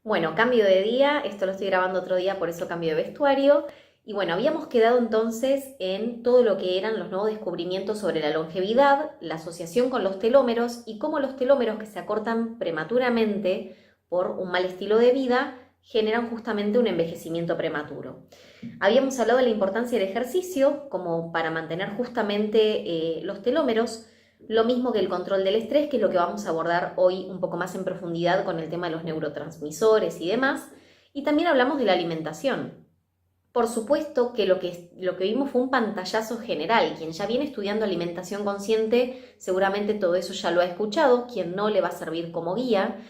Bueno, cambio de día, esto lo estoy grabando otro día, por eso cambio de vestuario. Y bueno, habíamos quedado entonces en todo lo que eran los nuevos descubrimientos sobre la longevidad, la asociación con los telómeros y cómo los telómeros que se acortan prematuramente por un mal estilo de vida generan justamente un envejecimiento prematuro. Habíamos hablado de la importancia del ejercicio como para mantener justamente los telómeros, lo mismo que el control del estrés, que es lo que vamos a abordar hoy un poco más en profundidad con el tema de los neurotransmisores y demás. Y también hablamos de la alimentación. Por supuesto que lo que vimos fue un pantallazo general. Quien ya viene estudiando alimentación consciente, seguramente todo eso ya lo ha escuchado. Quien no, le va a servir como guía.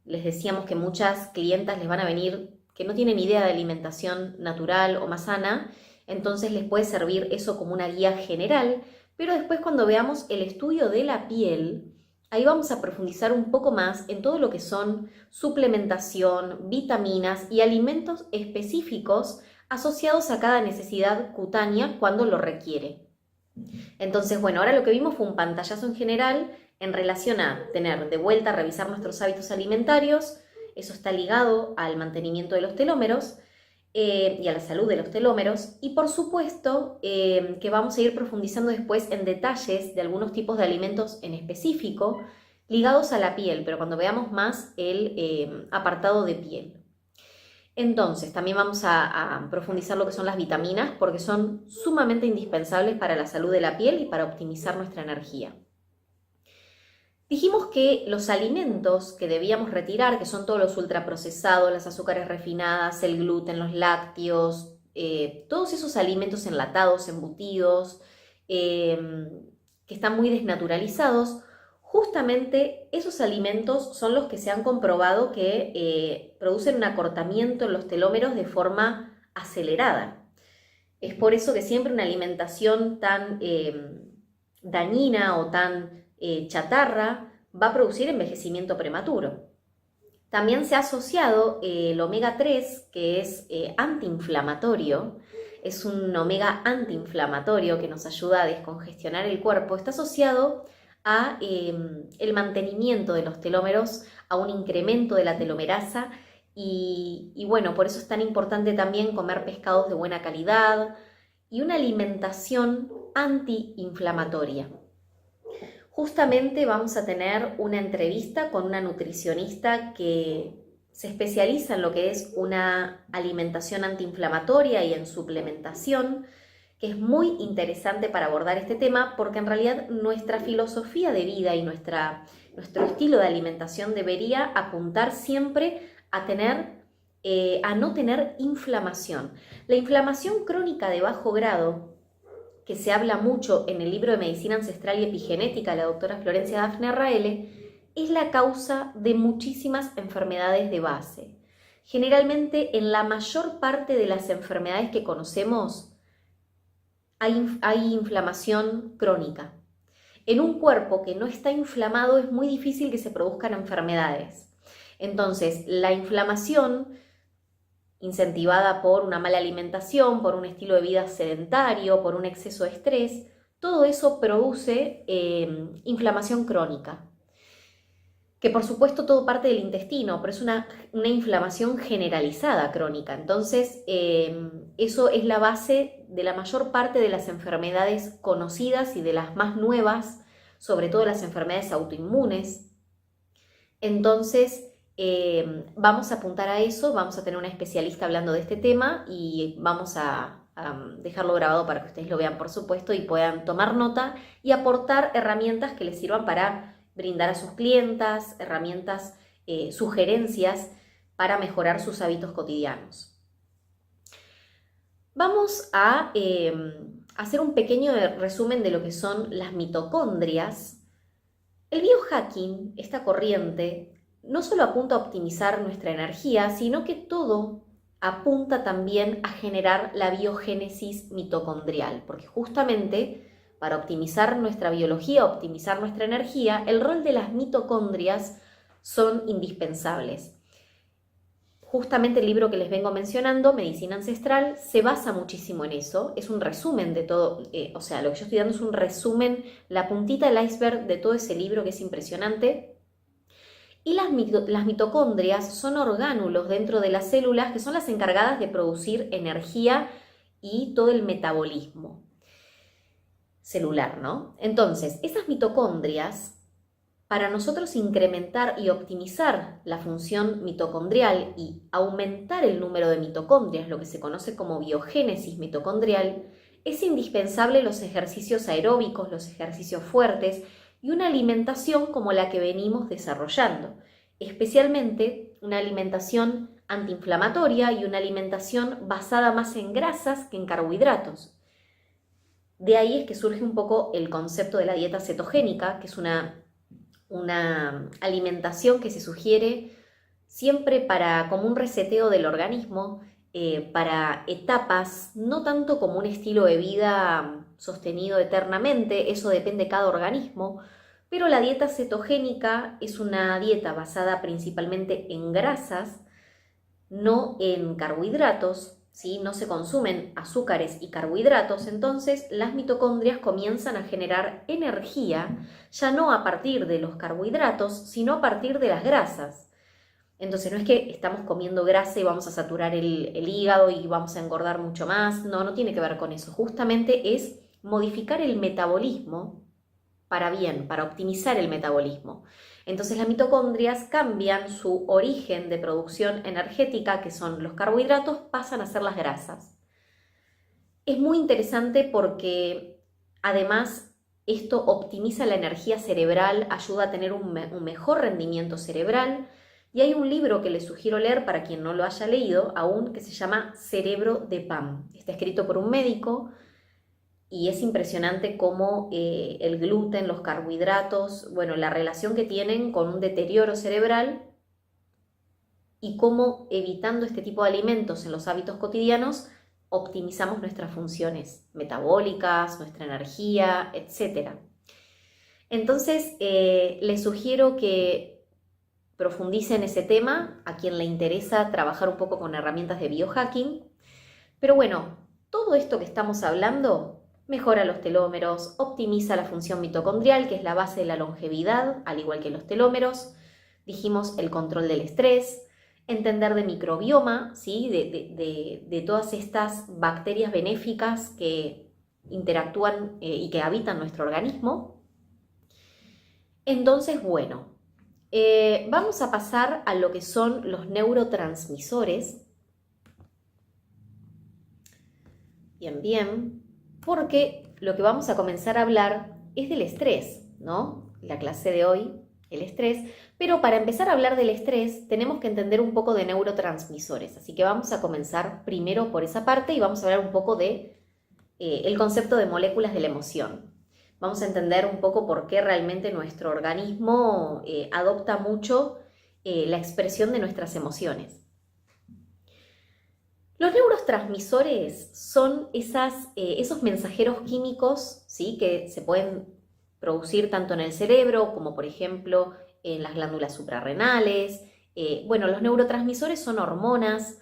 Les decíamos que muchas clientas les van a venir que no tienen idea de alimentación natural o más sana, entonces les puede servir eso como una guía general, pero después cuando veamos el estudio de la piel, ahí vamos a profundizar un poco más en todo lo que son suplementación, vitaminas y alimentos específicos asociados a cada necesidad cutánea cuando lo requiere. Entonces, bueno, ahora lo que vimos fue un pantallazo en general en relación a tener de vuelta, revisar nuestros hábitos alimentarios. Eso está ligado al mantenimiento de los telómeros y a la salud de los telómeros. Y por supuesto que vamos a ir profundizando después en detalles de algunos tipos de alimentos en específico ligados a la piel, pero cuando veamos más el apartado de piel. Entonces, también vamos a profundizar lo que son las vitaminas porque son sumamente indispensables para la salud de la piel y para optimizar nuestra energía. Dijimos que los alimentos que debíamos retirar, que son todos los ultraprocesados, las azúcares refinadas, el gluten, los lácteos, todos esos alimentos enlatados, embutidos, que están muy desnaturalizados, justamente esos alimentos son los que se han comprobado que producen un acortamiento en los telómeros de forma acelerada. Es por eso que siempre una alimentación tan dañina o tan chatarra va a producir envejecimiento prematuro. También se ha asociado el omega 3, que es antiinflamatorio, es un omega antiinflamatorio que nos ayuda a descongestionar el cuerpo, está asociado a el mantenimiento de los telómeros, a un incremento de la telomerasa y bueno, por eso es tan importante también comer pescados de buena calidad y una alimentación antiinflamatoria. Justamente vamos a tener una entrevista con una nutricionista que se especializa en lo que es una alimentación antiinflamatoria y en suplementación, que es muy interesante para abordar este tema porque en realidad nuestra filosofía de vida y nuestro estilo de alimentación debería apuntar siempre a a no tener inflamación. La inflamación crónica de bajo grado, que se habla mucho en el libro de Medicina Ancestral y Epigenética de la doctora Florencia Daphne Arraele, es la causa de muchísimas enfermedades de base. Generalmente, en la mayor parte de las enfermedades que conocemos, hay inflamación crónica. En un cuerpo que no está inflamado es muy difícil que se produzcan enfermedades. Entonces, la inflamación incentivada por una mala alimentación, por un estilo de vida sedentario, por un exceso de estrés, todo eso produce inflamación crónica, que por supuesto todo parte del intestino, pero es una inflamación generalizada crónica. Entonces, eso es la base de la mayor parte de las enfermedades conocidas y de las más nuevas, sobre todo las enfermedades autoinmunes. Entonces, vamos a apuntar a eso, vamos a tener una especialista hablando de este tema y vamos a dejarlo grabado para que ustedes lo vean, por supuesto, y puedan tomar nota y aportar herramientas que les sirvan para brindar a sus clientas, herramientas, sugerencias para mejorar sus hábitos cotidianos. Vamos a hacer un pequeño resumen de lo que son las mitocondrias. El biohacking, esta corriente, no solo apunta a optimizar nuestra energía, sino que todo apunta también a generar la biogénesis mitocondrial, porque justamente para optimizar nuestra biología, optimizar nuestra energía, el rol de las mitocondrias son indispensables. Justamente el libro que les vengo mencionando, Medicina Ancestral, se basa muchísimo en eso, es un resumen de todo, o sea, lo que yo estoy dando es un resumen, la puntita del iceberg de todo ese libro que es impresionante. Y las mitocondrias son orgánulos dentro de las células que son las encargadas de producir energía y todo el metabolismo celular, ¿no? Entonces, esas mitocondrias, para nosotros incrementar y optimizar la función mitocondrial y aumentar el número de mitocondrias, lo que se conoce como biogénesis mitocondrial, es indispensable los ejercicios aeróbicos, los ejercicios fuertes y una alimentación como la que venimos desarrollando, especialmente una alimentación antiinflamatoria y una alimentación basada más en grasas que en carbohidratos. De ahí es que surge un poco el concepto de la dieta cetogénica, que es una alimentación que se sugiere siempre como un reseteo del organismo, para etapas, no tanto como un estilo de vida sostenido eternamente, eso depende de cada organismo, pero la dieta cetogénica es una dieta basada principalmente en grasas, no en carbohidratos, ¿sí? No se consumen azúcares y carbohidratos, entonces las mitocondrias comienzan a generar energía, ya no a partir de los carbohidratos, sino a partir de las grasas. Entonces no es que estamos comiendo grasa y vamos a saturar el hígado y vamos a engordar mucho más, no tiene que ver con eso, justamente es modificar el metabolismo para bien, para optimizar el metabolismo. Entonces las mitocondrias cambian su origen de producción energética, que son los carbohidratos, pasan a ser las grasas. Es muy interesante porque además esto optimiza la energía cerebral, ayuda a tener un mejor rendimiento cerebral, y hay un libro que les sugiero leer para quien no lo haya leído aún, que se llama Cerebro de Pan. Está escrito por un médico y es impresionante cómo el gluten, los carbohidratos, bueno, la relación que tienen con un deterioro cerebral y cómo evitando este tipo de alimentos en los hábitos cotidianos optimizamos nuestras funciones metabólicas, nuestra energía, etc. Entonces, les sugiero que profundice en ese tema a quien le interesa trabajar un poco con herramientas de biohacking. Pero bueno, todo esto que estamos hablando mejora los telómeros, optimiza la función mitocondrial, que es la base de la longevidad, al igual que los telómeros. Dijimos el control del estrés, entender de microbioma, ¿sí? de todas estas bacterias benéficas que interactúan y que habitan nuestro organismo. Entonces, bueno, vamos a pasar a lo que son los neurotransmisores. Bien, porque lo que vamos a comenzar a hablar es del estrés, ¿no? La clase de hoy, el estrés, pero para empezar a hablar del estrés tenemos que entender un poco de neurotransmisores, así que vamos a comenzar primero por esa parte y vamos a hablar un poco de el concepto de moléculas de la emoción. Vamos a entender un poco por qué realmente nuestro organismo adopta mucho la expresión de nuestras emociones. Los neurotransmisores son esos mensajeros químicos, ¿sí? Que se pueden producir tanto en el cerebro como, por ejemplo, en las glándulas suprarrenales. Bueno, los neurotransmisores son hormonas,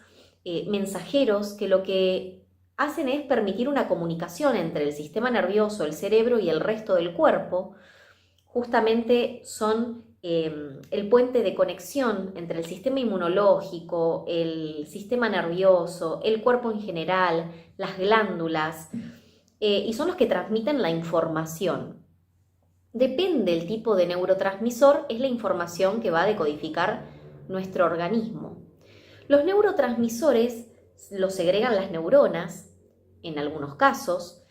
mensajeros que lo que hacen es permitir una comunicación entre el sistema nervioso, el cerebro y el resto del cuerpo. Justamente son el puente de conexión entre el sistema inmunológico, el sistema nervioso, el cuerpo en general, las glándulas, y son los que transmiten la información. Depende del tipo de neurotransmisor, es la información que va a decodificar nuestro organismo. Los neurotransmisores los segregan las neuronas, en algunos casos,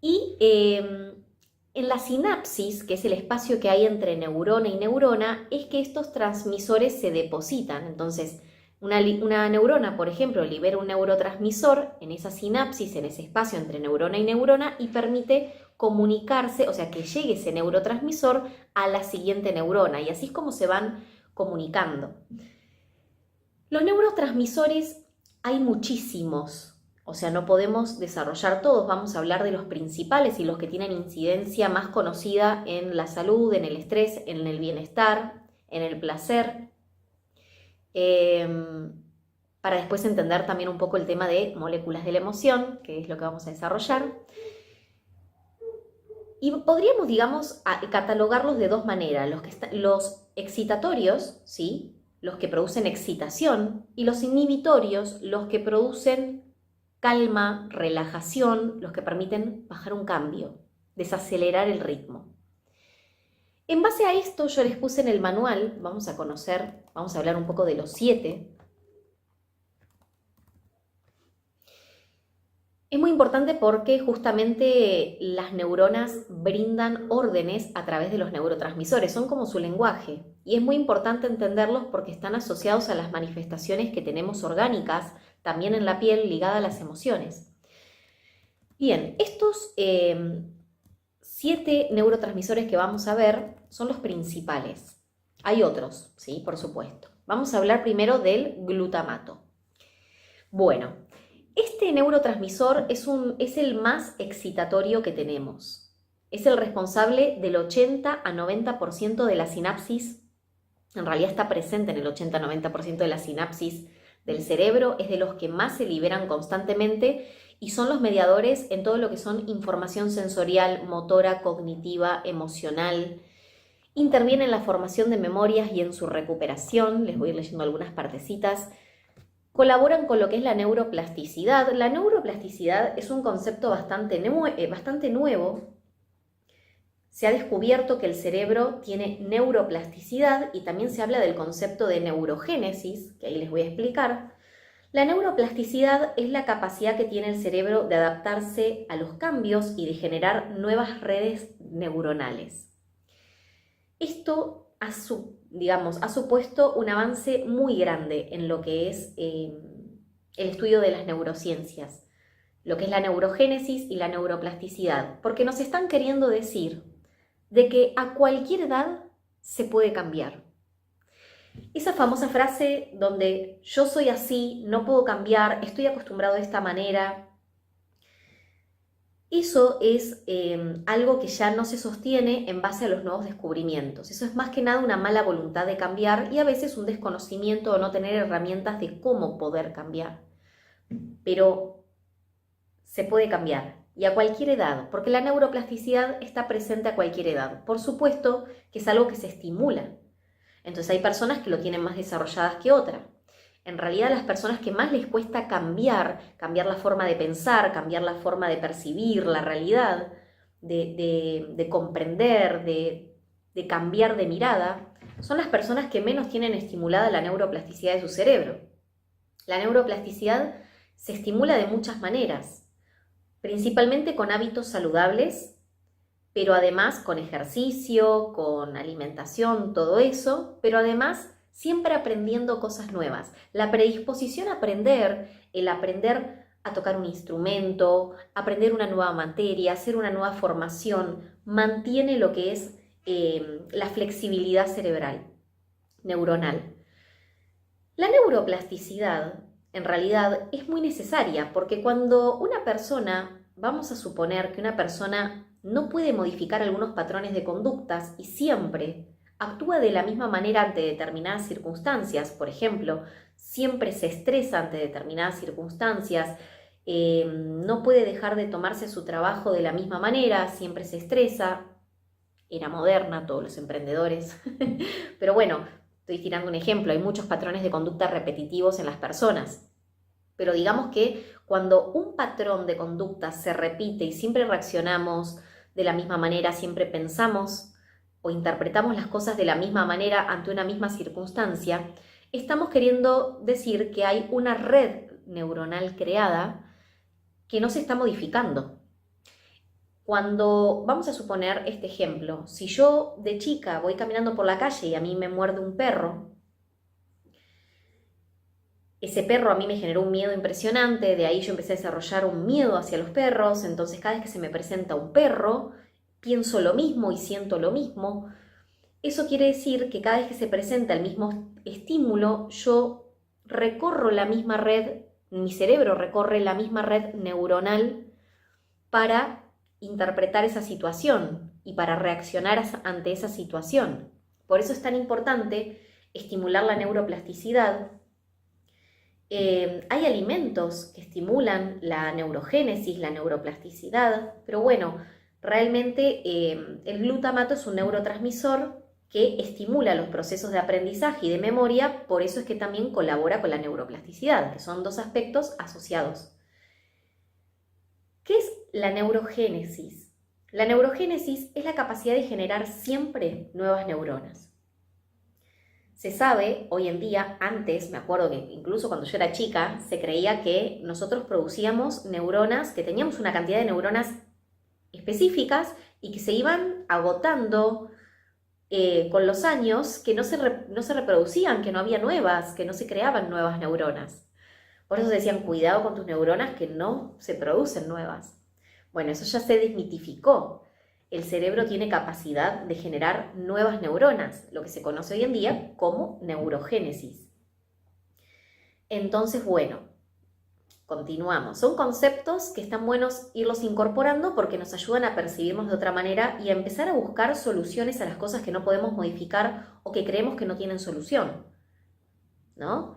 y en la sinapsis, que es el espacio que hay entre neurona y neurona, es que estos transmisores se depositan. Entonces, una neurona, por ejemplo, libera un neurotransmisor en esa sinapsis, en ese espacio entre neurona y neurona, y permite comunicarse, o sea, que llegue ese neurotransmisor a la siguiente neurona, y así es como se van comunicando. Los neurotransmisores hay muchísimos. O sea, no podemos desarrollar todos, vamos a hablar de los principales y los que tienen incidencia más conocida en la salud, en el estrés, en el bienestar, en el placer, para después entender también un poco el tema de moléculas de la emoción, que es lo que vamos a desarrollar. Y podríamos, digamos, catalogarlos de dos maneras, los excitatorios, ¿sí?, los que producen excitación, y los inhibitorios, los que producen calma, relajación, los que permiten bajar un cambio, desacelerar el ritmo. En base a esto yo les puse en el manual, vamos a hablar un poco de los 7. Es muy importante porque justamente las neuronas brindan órdenes a través de los neurotransmisores, son como su lenguaje. Y es muy importante entenderlos porque están asociados a las manifestaciones que tenemos orgánicas, también en la piel, ligada a las emociones. Bien, estos 7 neurotransmisores que vamos a ver son los principales. Hay otros, sí, por supuesto. Vamos a hablar primero del glutamato. Bueno, este neurotransmisor es el más excitatorio que tenemos. Es el responsable del 80 a 90% de la sinapsis. En realidad está presente en el 80-90% de la sinapsis del cerebro, es de los que más se liberan constantemente y son los mediadores en todo lo que son información sensorial, motora, cognitiva, emocional. Interviene en la formación de memorias y en su recuperación. Les voy a ir leyendo algunas partecitas. Colaboran con lo que es la neuroplasticidad. La neuroplasticidad es un concepto bastante nuevo. Se ha descubierto que el cerebro tiene neuroplasticidad y también se habla del concepto de neurogénesis, que ahí les voy a explicar. La neuroplasticidad es la capacidad que tiene el cerebro de adaptarse a los cambios y de generar nuevas redes neuronales. Esto ha supuesto un avance muy grande en lo que es el estudio de las neurociencias, lo que es la neurogénesis y la neuroplasticidad, porque nos están queriendo decir de que a cualquier edad se puede cambiar. Esa famosa frase donde yo soy así, no puedo cambiar, estoy acostumbrado de esta manera, eso es algo que ya no se sostiene en base a los nuevos descubrimientos. Eso es más que nada una mala voluntad de cambiar y a veces un desconocimiento o no tener herramientas de cómo poder cambiar. Pero se puede cambiar y a cualquier edad, porque la neuroplasticidad está presente a cualquier edad. Por supuesto que es algo que se estimula. Entonces hay personas que lo tienen más desarrolladas que otras. En realidad las personas que más les cuesta cambiar la forma de pensar, cambiar la forma de percibir la realidad, de comprender, de cambiar de mirada, son las personas que menos tienen estimulada la neuroplasticidad de su cerebro. La neuroplasticidad se estimula de muchas maneras, principalmente con hábitos saludables, pero además con ejercicio, con alimentación, todo eso, pero además siempre aprendiendo cosas nuevas. La predisposición a aprender, el aprender a tocar un instrumento, aprender una nueva materia, hacer una nueva formación, mantiene lo que es la flexibilidad cerebral, neuronal. La neuroplasticidad en realidad es muy necesaria porque cuando una persona, vamos a suponer que una persona no puede modificar algunos patrones de conductas y siempre actúa de la misma manera ante determinadas circunstancias, por ejemplo, siempre se estresa ante determinadas circunstancias, no puede dejar de tomarse su trabajo de la misma manera, siempre se estresa, era moderna, todos los emprendedores, pero bueno, estoy tirando un ejemplo, hay muchos patrones de conducta repetitivos en las personas, pero digamos que cuando un patrón de conducta se repite y siempre reaccionamos de la misma manera, siempre pensamos o interpretamos las cosas de la misma manera ante una misma circunstancia, estamos queriendo decir que hay una red neuronal creada que no se está modificando. Cuando, vamos a suponer este ejemplo, si yo de chica voy caminando por la calle y a mí me muerde un perro, ese perro a mí me generó un miedo impresionante, de ahí yo empecé a desarrollar un miedo hacia los perros, entonces cada vez que se me presenta un perro, pienso lo mismo y siento lo mismo. Eso quiere decir que cada vez que se presenta el mismo estímulo, yo recorro la misma red, mi cerebro recorre la misma red neuronal para interpretar esa situación y para reaccionar ante esa situación. Por eso es tan importante estimular la neuroplasticidad. Hay alimentos que estimulan la neurogénesis, la neuroplasticidad, pero bueno, realmente el glutamato es un neurotransmisor que estimula los procesos de aprendizaje y de memoria, por eso es que también colabora con la neuroplasticidad, que son dos aspectos asociados. ¿Qué es la neurogénesis? La neurogénesis es la capacidad de generar siempre nuevas neuronas. Se sabe hoy en día, antes, me acuerdo que incluso cuando yo era chica, se creía que nosotros producíamos neuronas, que teníamos una cantidad de neuronas específicas y que se iban agotando con los años, que no se reproducían, que no había nuevas, que no se creaban nuevas neuronas. Por eso decían, cuidado con tus neuronas que no se producen nuevas. Bueno, eso ya se desmitificó. El cerebro tiene capacidad de generar nuevas neuronas, lo que se conoce hoy en día como neurogénesis. Entonces, bueno, continuamos. Son conceptos que están buenos irlos incorporando porque nos ayudan a percibirnos de otra manera y a empezar a buscar soluciones a las cosas que no podemos modificar o que creemos que no tienen solución, ¿no?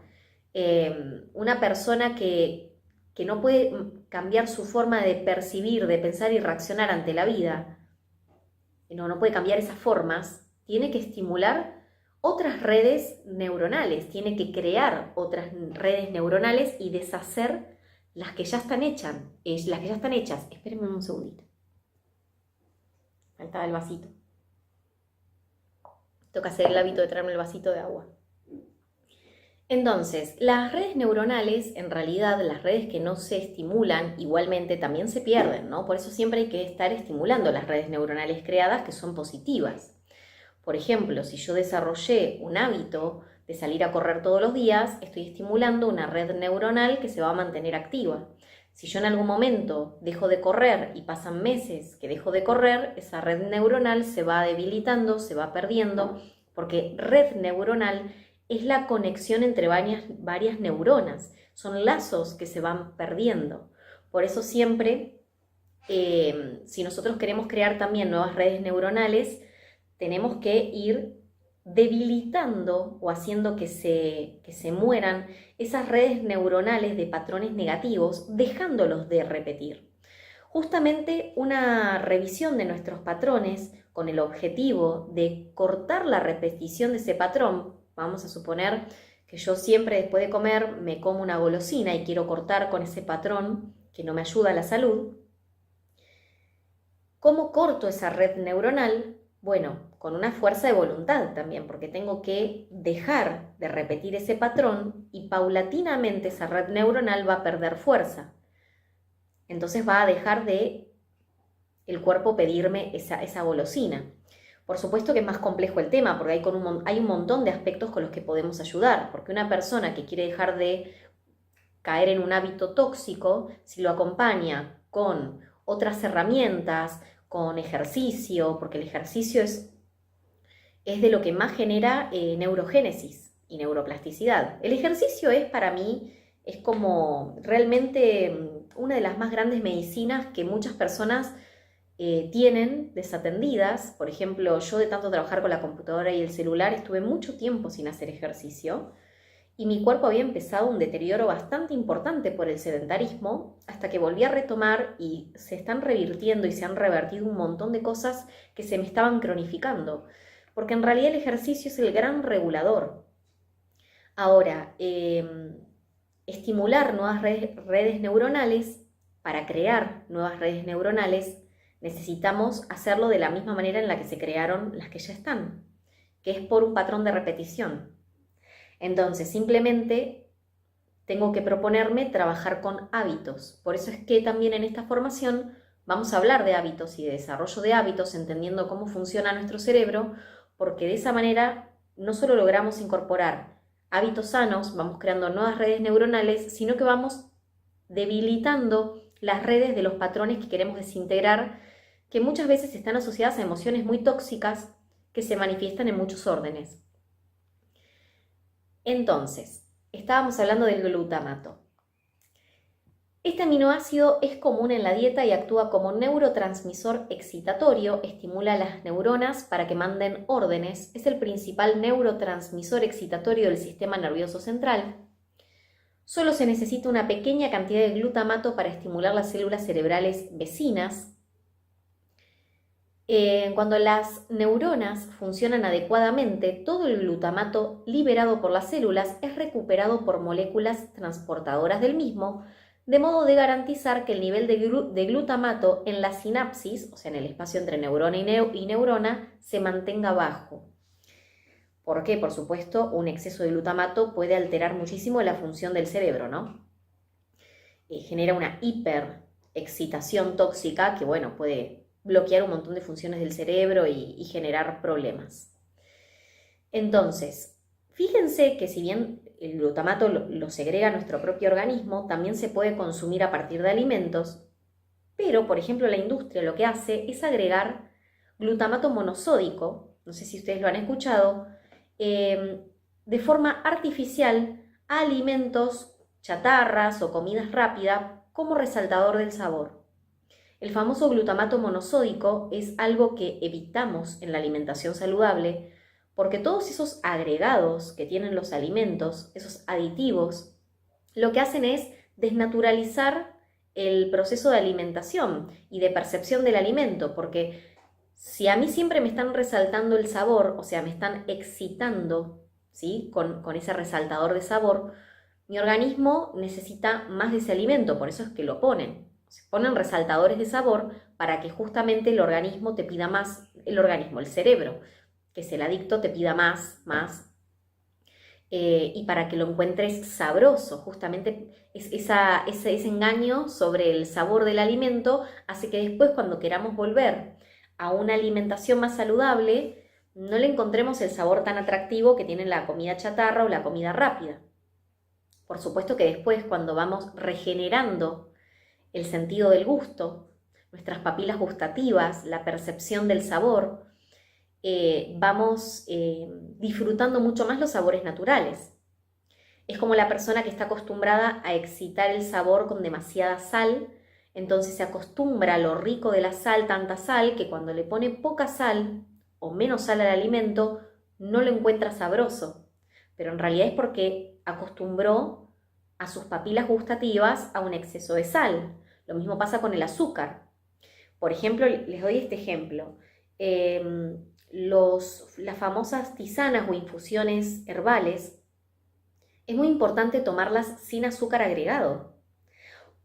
Una persona que no puede cambiar su forma de percibir, de pensar y reaccionar ante la vida, no puede cambiar esas formas, tiene que estimular otras redes neuronales, tiene que crear otras redes neuronales y deshacer las que ya están hechas. Espérenme un segundito. Faltaba el vasito. Tengo que hacer el hábito de traerme el vasito de agua. Entonces, las redes neuronales, en realidad, las redes que no se estimulan, igualmente también se pierden, ¿no? Por eso siempre hay que estar estimulando las redes neuronales creadas que son positivas. Por ejemplo, si yo desarrollé un hábito de salir a correr todos los días, estoy estimulando una red neuronal que se va a mantener activa. Si yo en algún momento dejo de correr y pasan meses que dejo de correr, esa red neuronal se va debilitando, se va perdiendo, porque red neuronal es la conexión entre varias neuronas, son lazos que se van perdiendo. Por eso siempre, si nosotros queremos crear también nuevas redes neuronales, tenemos que ir debilitando o haciendo que se mueran esas redes neuronales de patrones negativos, dejándolos de repetir. Justamente una revisión de nuestros patrones con el objetivo de cortar la repetición de ese patrón. Vamos a suponer que yo siempre después de comer me como una golosina y quiero cortar con ese patrón que no me ayuda a la salud. ¿Cómo corto esa red neuronal? Bueno, con una fuerza de voluntad también, porque tengo que dejar de repetir ese patrón y paulatinamente esa red neuronal va a perder fuerza. Entonces va a dejar de el cuerpo pedirme esa golosina. Por supuesto que es más complejo el tema, porque hay un montón de aspectos con los que podemos ayudar, porque una persona que quiere dejar de caer en un hábito tóxico, si lo acompaña con otras herramientas, con ejercicio, porque el ejercicio es de lo que más genera neurogénesis y neuroplasticidad. El ejercicio para mí, es como realmente una de las más grandes medicinas que muchas personas tienen desatendidas. Por ejemplo, yo de tanto trabajar con la computadora y el celular estuve mucho tiempo sin hacer ejercicio y mi cuerpo había empezado un deterioro bastante importante por el sedentarismo hasta que volví a retomar y se están revirtiendo y se han revertido un montón de cosas que se me estaban cronificando, porque en realidad el ejercicio es el gran regulador. Ahora, estimular nuevas redes neuronales, para crear nuevas redes neuronales, necesitamos hacerlo de la misma manera en la que se crearon las que ya están, que es por un patrón de repetición. Entonces, simplemente tengo que proponerme trabajar con hábitos. Por eso es que también en esta formación vamos a hablar de hábitos y de desarrollo de hábitos, entendiendo cómo funciona nuestro cerebro, porque de esa manera no solo logramos incorporar hábitos sanos, vamos creando nuevas redes neuronales, sino que vamos debilitando las redes de los patrones que queremos desintegrar, que muchas veces están asociadas a emociones muy tóxicas que se manifiestan en muchos órdenes. Entonces, estábamos hablando del glutamato. Este aminoácido es común en la dieta y actúa como neurotransmisor excitatorio, estimula las neuronas para que manden órdenes, es el principal neurotransmisor excitatorio del sistema nervioso central. Solo se necesita una pequeña cantidad de glutamato para estimular las células cerebrales vecinas. Cuando las neuronas funcionan adecuadamente, todo el glutamato liberado por las células es recuperado por moléculas transportadoras del mismo, de modo de garantizar que el nivel de glutamato en la sinapsis, o sea, en el espacio entre neurona y neurona, se mantenga bajo. ¿Por qué? Por supuesto, un exceso de glutamato puede alterar muchísimo la función del cerebro, ¿no? Genera una hiperexcitación tóxica que, bueno, puede bloquear un montón de funciones del cerebro y generar problemas. Entonces, fíjense que si bien el glutamato lo segrega nuestro propio organismo, también se puede consumir a partir de alimentos, pero, por ejemplo, la industria lo que hace es agregar glutamato monosódico, no sé si ustedes lo han escuchado, de forma artificial a alimentos, chatarras o comidas rápidas como resaltador del sabor. El famoso glutamato monosódico es algo que evitamos en la alimentación saludable porque todos esos agregados que tienen los alimentos, esos aditivos, lo que hacen es desnaturalizar el proceso de alimentación y de percepción del alimento, porque si a mí siempre me están resaltando el sabor, o sea, me están excitando, ¿sí? Con ese resaltador de sabor, mi organismo necesita más de ese alimento, por eso es que lo ponen. Se ponen resaltadores de sabor para que justamente el organismo te pida más, el cerebro, que es el adicto, te pida más, y para que lo encuentres sabroso. Justamente ese engaño sobre el sabor del alimento hace que después, cuando queramos volver a una alimentación más saludable, no le encontremos el sabor tan atractivo que tiene la comida chatarra o la comida rápida. Por supuesto que después, cuando vamos regenerando el sentido del gusto, nuestras papilas gustativas, la percepción del sabor, vamos disfrutando mucho más los sabores naturales. Es como la persona que está acostumbrada a excitar el sabor con demasiada sal, entonces se acostumbra a lo rico de la sal, tanta sal, que cuando le pone poca sal o menos sal al alimento, no lo encuentra sabroso. Pero en realidad es porque acostumbró a sus papilas gustativas a un exceso de sal. Lo mismo pasa con el azúcar. Por ejemplo, les doy este ejemplo. Las famosas tisanas o infusiones herbales, es muy importante tomarlas sin azúcar agregado.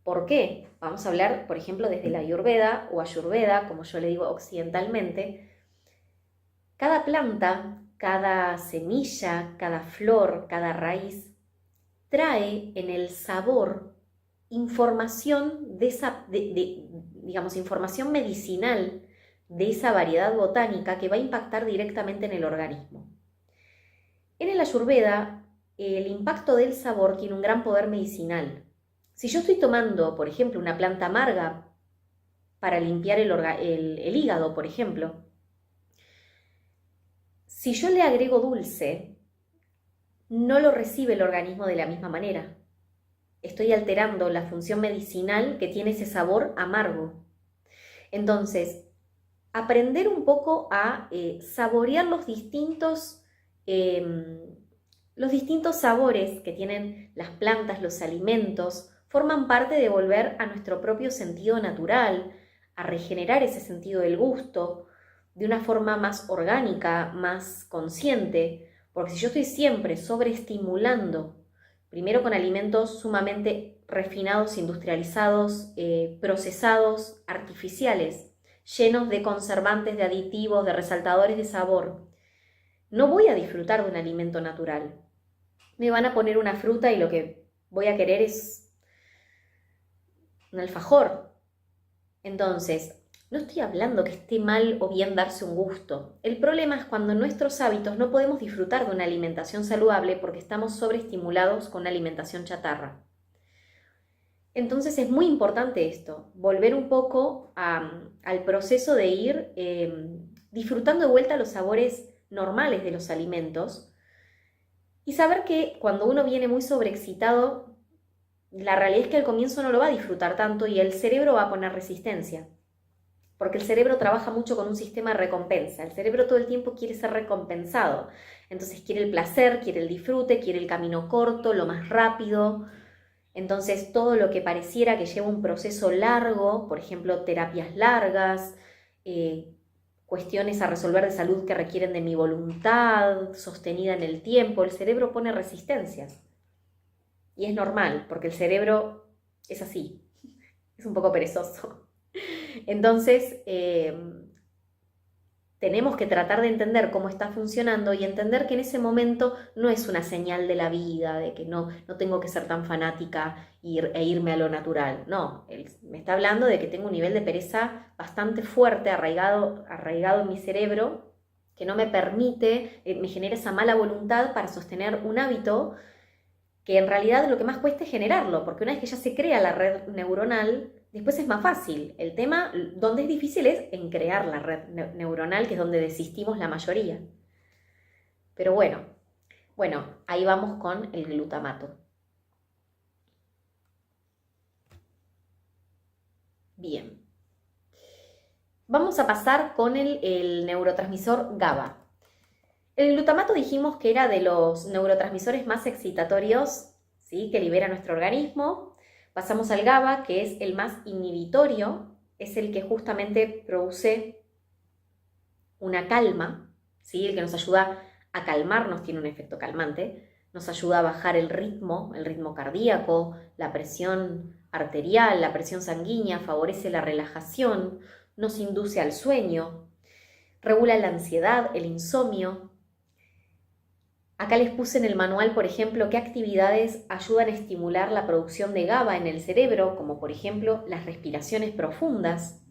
¿Por qué? Vamos a hablar, por ejemplo, desde la Ayurveda o Ayurveda, como yo le digo occidentalmente. Cada planta, cada semilla, cada flor, cada raíz, trae en el sabor información digamos, información medicinal de esa variedad botánica que va a impactar directamente en el organismo. En el Ayurveda, el impacto del sabor tiene un gran poder medicinal. Si yo estoy tomando, por ejemplo, una planta amarga para limpiar el hígado, por ejemplo, si yo le agrego dulce, no lo recibe el organismo de la misma manera. Estoy alterando la función medicinal que tiene ese sabor amargo. Entonces, aprender un poco a saborear los distintos sabores que tienen las plantas, los alimentos, forman parte de volver a nuestro propio sentido natural, a regenerar ese sentido del gusto de una forma más orgánica, más consciente, porque si yo estoy siempre sobreestimulando, primero con alimentos sumamente refinados, industrializados, procesados, artificiales, llenos de conservantes, de aditivos, de resaltadores de sabor, no voy a disfrutar de un alimento natural. Me van a poner una fruta y lo que voy a querer es un alfajor. Entonces, no estoy hablando que esté mal o bien darse un gusto. El problema es cuando en nuestros hábitos no podemos disfrutar de una alimentación saludable porque estamos sobreestimulados con una alimentación chatarra. Entonces es muy importante esto, volver un poco al proceso de ir disfrutando de vuelta los sabores normales de los alimentos y saber que cuando uno viene muy sobreexcitado, la realidad es que al comienzo no lo va a disfrutar tanto y el cerebro va a poner resistencia. Porque el cerebro trabaja mucho con un sistema de recompensa. El cerebro todo el tiempo quiere ser recompensado. Entonces quiere el placer, quiere el disfrute, quiere el camino corto, lo más rápido. Entonces todo lo que pareciera que lleva un proceso largo, por ejemplo, terapias largas, cuestiones a resolver de salud que requieren de mi voluntad sostenida en el tiempo, el cerebro pone resistencias. Y es normal, porque el cerebro es así, es un poco perezoso. Entonces, tenemos que tratar de entender cómo está funcionando y entender que en ese momento no es una señal de la vida, de que no tengo que ser tan fanática e irme a lo natural. No, él me está hablando de que tengo un nivel de pereza bastante fuerte, arraigado en mi cerebro, que no me permite, me genera esa mala voluntad para sostener un hábito que en realidad lo que más cuesta es generarlo, porque una vez que ya se crea la red neuronal, después es más fácil. El tema donde es difícil es en crear la red neuronal, que es donde desistimos la mayoría. Pero bueno, ahí vamos con el glutamato. Bien. Vamos a pasar con el neurotransmisor GABA. El glutamato dijimos que era de los neurotransmisores más excitatorios, ¿sí?, que libera nuestro organismo. Pasamos al GABA, que es el más inhibitorio, es el que justamente produce una calma, ¿sí?, el que nos ayuda a calmarnos, tiene un efecto calmante, nos ayuda a bajar el ritmo cardíaco, la presión arterial, la presión sanguínea, favorece la relajación, nos induce al sueño, regula la ansiedad, el insomnio. Acá les puse en el manual, por ejemplo, qué actividades ayudan a estimular la producción de GABA en el cerebro, como por ejemplo las respiraciones profundas,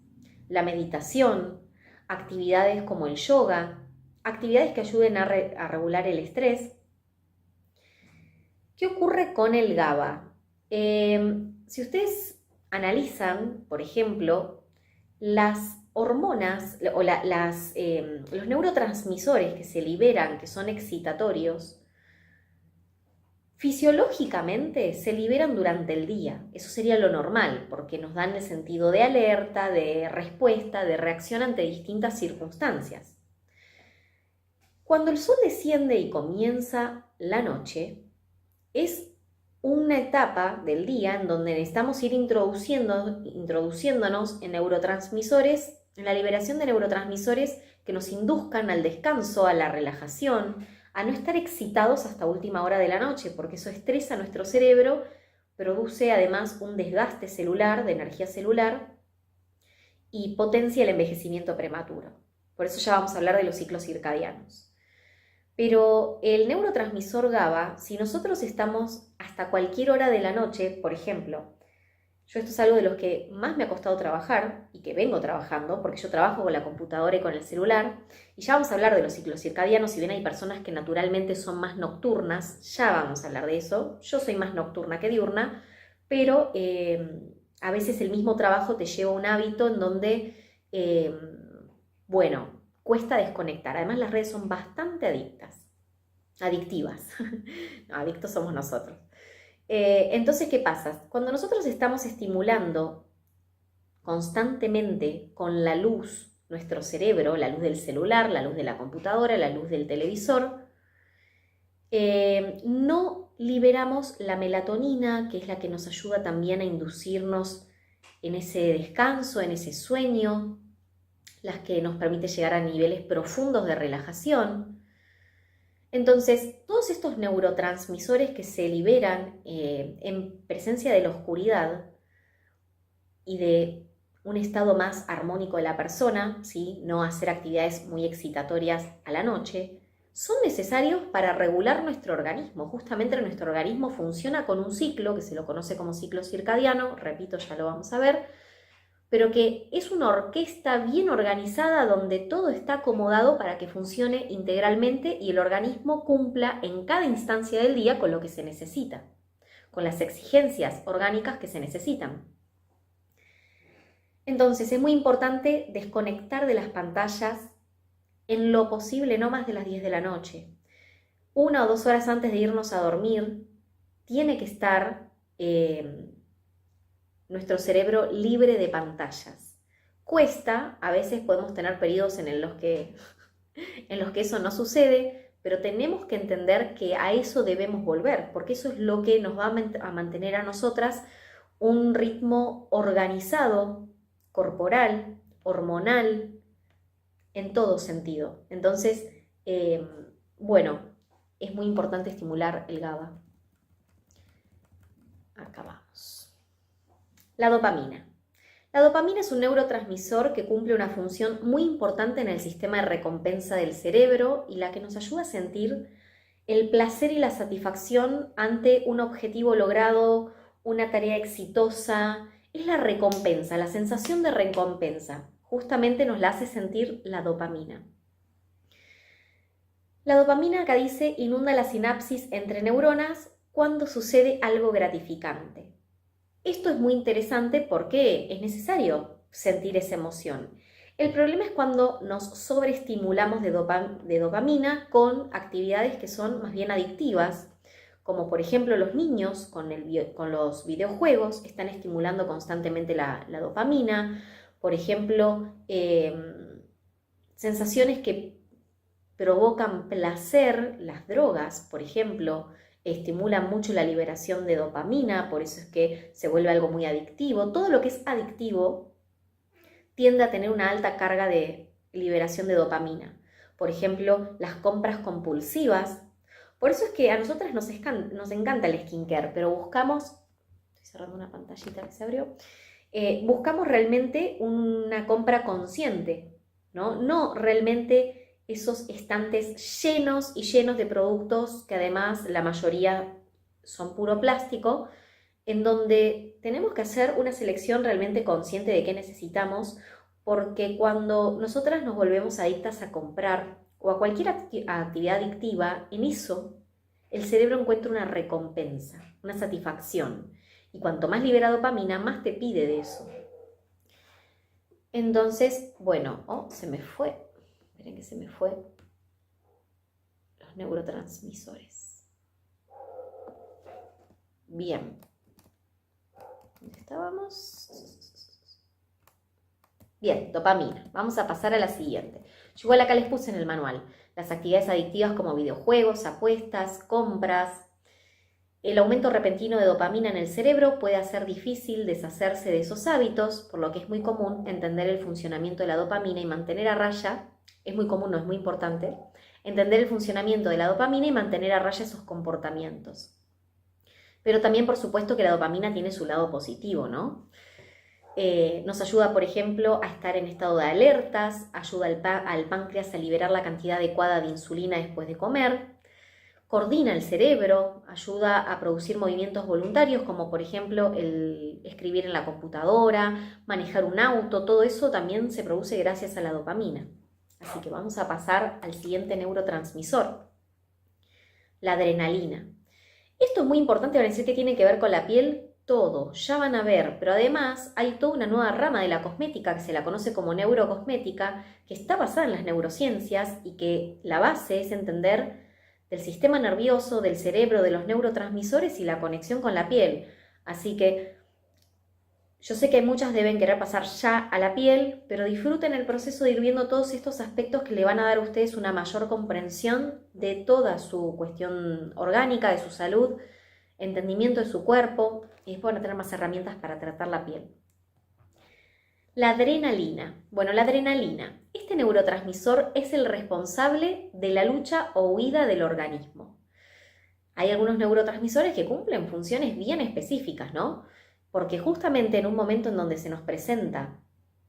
la meditación, actividades como el yoga, actividades que ayuden a regular el estrés. ¿Qué ocurre con el GABA? Si ustedes analizan, por ejemplo, las hormonas o los neurotransmisores que se liberan, que son excitatorios, fisiológicamente se liberan durante el día. Eso sería lo normal, porque nos dan el sentido de alerta, de respuesta, de reacción ante distintas circunstancias. Cuando el sol desciende y comienza la noche, es una etapa del día en donde necesitamos ir introduciéndonos en neurotransmisores, en la liberación de neurotransmisores que nos induzcan al descanso, a la relajación, a no estar excitados hasta última hora de la noche, porque eso estresa nuestro cerebro, produce además un desgaste celular, de energía celular, y potencia el envejecimiento prematuro. Por eso ya vamos a hablar de los ciclos circadianos. Pero el neurotransmisor GABA, si nosotros estamos hasta cualquier hora de la noche, por ejemplo, yo esto es algo de los que más me ha costado trabajar y que vengo trabajando, porque yo trabajo con la computadora y con el celular, y ya vamos a hablar de los ciclos circadianos. Si bien hay personas que naturalmente son más nocturnas, ya vamos a hablar de eso. Yo soy más nocturna que diurna, pero a veces el mismo trabajo te lleva a un hábito en donde, cuesta desconectar. Además, las redes son bastante adictivas. No, adictos somos nosotros. Entonces, ¿qué pasa? Cuando nosotros estamos estimulando constantemente con la luz nuestro cerebro, la luz del celular, la luz de la computadora, la luz del televisor, no liberamos la melatonina, que es la que nos ayuda también a inducirnos en ese descanso, en ese sueño, las que nos permite llegar a niveles profundos de relajación. Entonces, todos estos neurotransmisores que se liberan en presencia de la oscuridad y de un estado más armónico de la persona, ¿sí?, no hacer actividades muy excitatorias a la noche, son necesarios para regular nuestro organismo. Justamente nuestro organismo funciona con un ciclo que se lo conoce como ciclo circadiano, repito, ya lo vamos a ver, pero que es una orquesta bien organizada donde todo está acomodado para que funcione integralmente y el organismo cumpla en cada instancia del día con lo que se necesita, con las exigencias orgánicas que se necesitan. Entonces es muy importante desconectar de las pantallas en lo posible no más de las 10 de la noche. 1 o 2 horas antes de irnos a dormir tiene que estar nuestro cerebro libre de pantallas. Cuesta, a veces podemos tener periodos en los que eso no sucede, pero tenemos que entender que a eso debemos volver, porque eso es lo que nos va a mantener a nosotras un ritmo organizado, corporal, hormonal, en todo sentido. Entonces, bueno, es muy importante estimular el GABA. Acá vamos. La dopamina. La dopamina es un neurotransmisor que cumple una función muy importante en el sistema de recompensa del cerebro y la que nos ayuda a sentir el placer y la satisfacción ante un objetivo logrado, una tarea exitosa. Es la recompensa, la sensación de recompensa. Justamente nos la hace sentir la dopamina. La dopamina, acá dice, inunda la sinapsis entre neuronas cuando sucede algo gratificante. Esto es muy interesante porque es necesario sentir esa emoción. El problema es cuando nos sobreestimulamos de dopamina con actividades que son más bien adictivas, como por ejemplo los niños con los videojuegos están estimulando constantemente la dopamina, por ejemplo, sensaciones que provocan placer, las drogas, por ejemplo, estimulan mucho la liberación de dopamina, por eso es que se vuelve algo muy adictivo. Todo lo que es adictivo tiende a tener una alta carga de liberación de dopamina. Por ejemplo, las compras compulsivas. Por eso es que a nosotras nos encanta el skincare, pero buscamos, estoy cerrando una pantallita que se abrió, buscamos realmente una compra consciente, ¿no? No realmente esos estantes llenos y llenos de productos que además la mayoría son puro plástico, en donde tenemos que hacer una selección realmente consciente de qué necesitamos, porque cuando nosotras nos volvemos adictas a comprar o a cualquier actividad adictiva, en eso el cerebro encuentra una recompensa, una satisfacción. Y cuanto más libera dopamina, más te pide de eso. Entonces, bueno, se me fue. Miren que se me fue los neurotransmisores. Bien. ¿Dónde estábamos? Bien, dopamina. Vamos a pasar a la siguiente. Yo igual acá les puse en el manual las actividades adictivas como videojuegos, apuestas, compras. El aumento repentino de dopamina en el cerebro puede hacer difícil deshacerse de esos hábitos, por lo que es muy común entender el funcionamiento de la dopamina y mantener a raya. Es muy común, no es muy importante, entender el funcionamiento de la dopamina y mantener a raya esos comportamientos. Pero también, por supuesto, que la dopamina tiene su lado positivo, ¿no? Nos ayuda, por ejemplo, a estar en estado de alertas, ayuda al páncreas a liberar la cantidad adecuada de insulina después de comer, coordina el cerebro, ayuda a producir movimientos voluntarios, como por ejemplo el escribir en la computadora, manejar un auto, todo eso también se produce gracias a la dopamina. Así que vamos a pasar al siguiente neurotransmisor, la adrenalina. Esto es muy importante, van a decir que tiene que ver con la piel, todo, ya van a ver, pero además hay toda una nueva rama de la cosmética que se la conoce como neurocosmética, que está basada en las neurociencias y que la base es entender del sistema nervioso, del cerebro, de los neurotransmisores y la conexión con la piel. Así que yo sé que muchas deben querer pasar ya a la piel, pero disfruten el proceso de ir viendo todos estos aspectos que le van a dar a ustedes una mayor comprensión de toda su cuestión orgánica, de su salud, entendimiento de su cuerpo, y después van a tener más herramientas para tratar la piel. La adrenalina. Bueno, la adrenalina. Este neurotransmisor es el responsable de la lucha o huida del organismo. Hay algunos neurotransmisores que cumplen funciones bien específicas, ¿no? Porque justamente en un momento en donde se nos presenta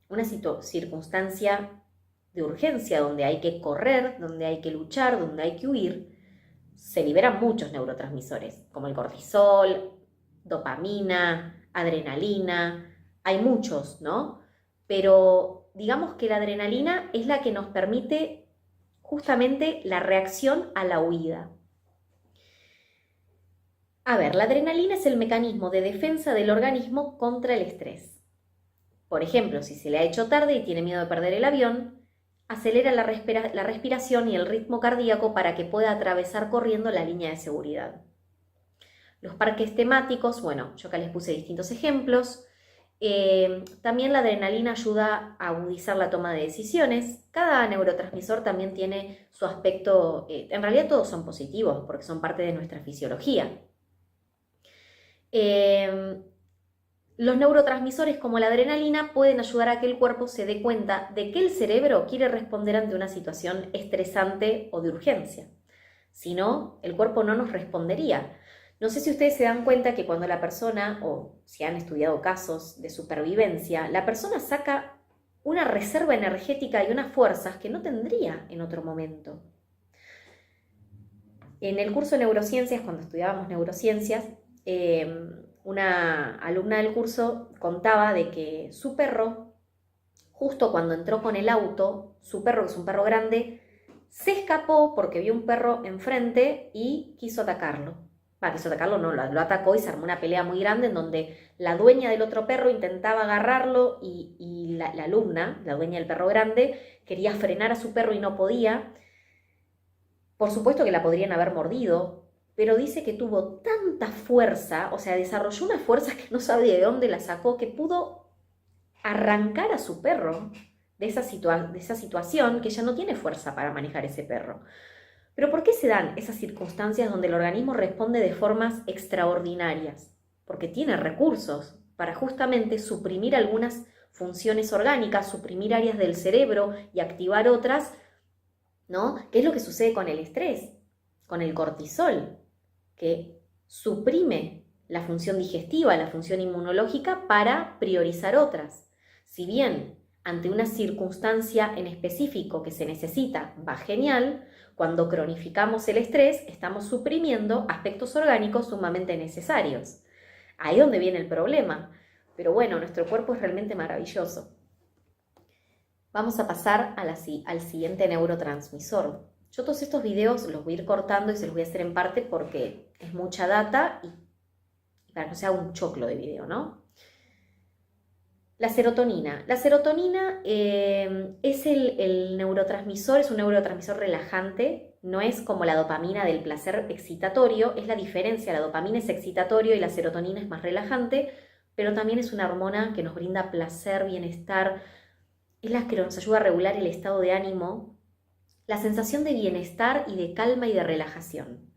una circunstancia de urgencia, donde hay que correr, donde hay que luchar, donde hay que huir, se liberan muchos neurotransmisores, como el cortisol, dopamina, adrenalina, hay muchos, ¿no? Pero digamos que la adrenalina es la que nos permite justamente la reacción a la huida. A ver, la adrenalina es el mecanismo de defensa del organismo contra el estrés. Por ejemplo, si se le ha hecho tarde y tiene miedo de perder el avión, acelera la respiración y el ritmo cardíaco para que pueda atravesar corriendo la línea de seguridad. Los parques temáticos, bueno, yo acá les puse distintos ejemplos. También la adrenalina ayuda a agudizar la toma de decisiones. Cada neurotransmisor también tiene su aspecto, en realidad todos son positivos porque son parte de nuestra fisiología. Los neurotransmisores como la adrenalina pueden ayudar a que el cuerpo se dé cuenta de que el cerebro quiere responder ante una situación estresante o de urgencia. Si no, el cuerpo no nos respondería. No sé si ustedes se dan cuenta que cuando la persona, o si han estudiado casos de supervivencia, la persona saca una reserva energética y unas fuerzas que no tendría en otro momento. En el curso de neurociencias, cuando estudiábamos neurociencias, una alumna del curso contaba de que su perro, justo cuando entró con el auto, su perro, que es un perro grande, se escapó porque vio un perro enfrente y quiso atacarlo. Quiso atacarlo, no, lo atacó y se armó una pelea muy grande en donde la dueña del otro perro intentaba agarrarlo y la alumna, la dueña del perro grande, quería frenar a su perro y no podía. Por supuesto que la podrían haber mordido, pero dice que tuvo tanta fuerza, o sea, desarrolló una fuerza que no sabe de dónde la sacó, que pudo arrancar a su perro de esa situación, que ya no tiene fuerza para manejar ese perro. Pero ¿por qué se dan esas circunstancias donde el organismo responde de formas extraordinarias? Porque tiene recursos para justamente suprimir algunas funciones orgánicas, suprimir áreas del cerebro y activar otras, ¿no? ¿Qué es lo que sucede con el estrés? Con el cortisol, que suprime la función digestiva, la función inmunológica para priorizar otras. Si bien ante una circunstancia en específico que se necesita va genial, cuando cronificamos el estrés estamos suprimiendo aspectos orgánicos sumamente necesarios. Ahí es donde viene el problema. Pero bueno, nuestro cuerpo es realmente maravilloso. Vamos a pasar al siguiente neurotransmisor. Yo todos estos videos los voy a ir cortando y se los voy a hacer en parte porque es mucha data y para que no sea un choclo de video, ¿no? La serotonina. La serotonina es el neurotransmisor, es un neurotransmisor relajante, no es como la dopamina del placer excitatorio, es la diferencia, la dopamina es excitatorio y la serotonina es más relajante, pero también es una hormona que nos brinda placer, bienestar, es la que nos ayuda a regular el estado de ánimo, la sensación de bienestar y de calma y de relajación.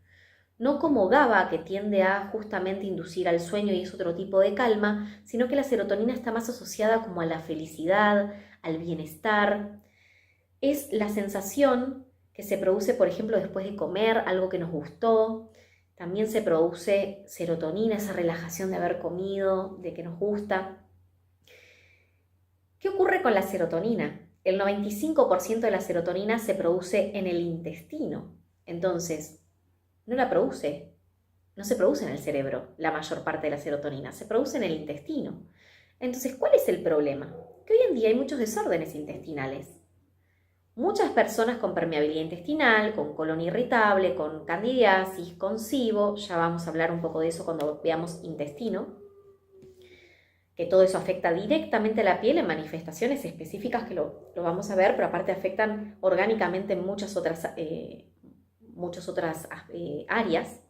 No como GABA, que tiende a justamente inducir al sueño y es otro tipo de calma, sino que la serotonina está más asociada como a la felicidad, al bienestar. Es la sensación que se produce, por ejemplo, después de comer algo que nos gustó. También se produce serotonina, esa relajación de haber comido, de que nos gusta. ¿Qué ocurre con la serotonina? El 95% de la serotonina se produce en el intestino. Entonces, no se produce en el cerebro la mayor parte de la serotonina, se produce en el intestino. Entonces, ¿cuál es el problema? Que hoy en día hay muchos desórdenes intestinales. Muchas personas con permeabilidad intestinal, con colon irritable, con candidiasis, con SIBO, ya vamos a hablar un poco de eso cuando veamos intestino, que todo eso afecta directamente a la piel en manifestaciones específicas que lo vamos a ver, pero aparte afectan orgánicamente en muchas otras áreas.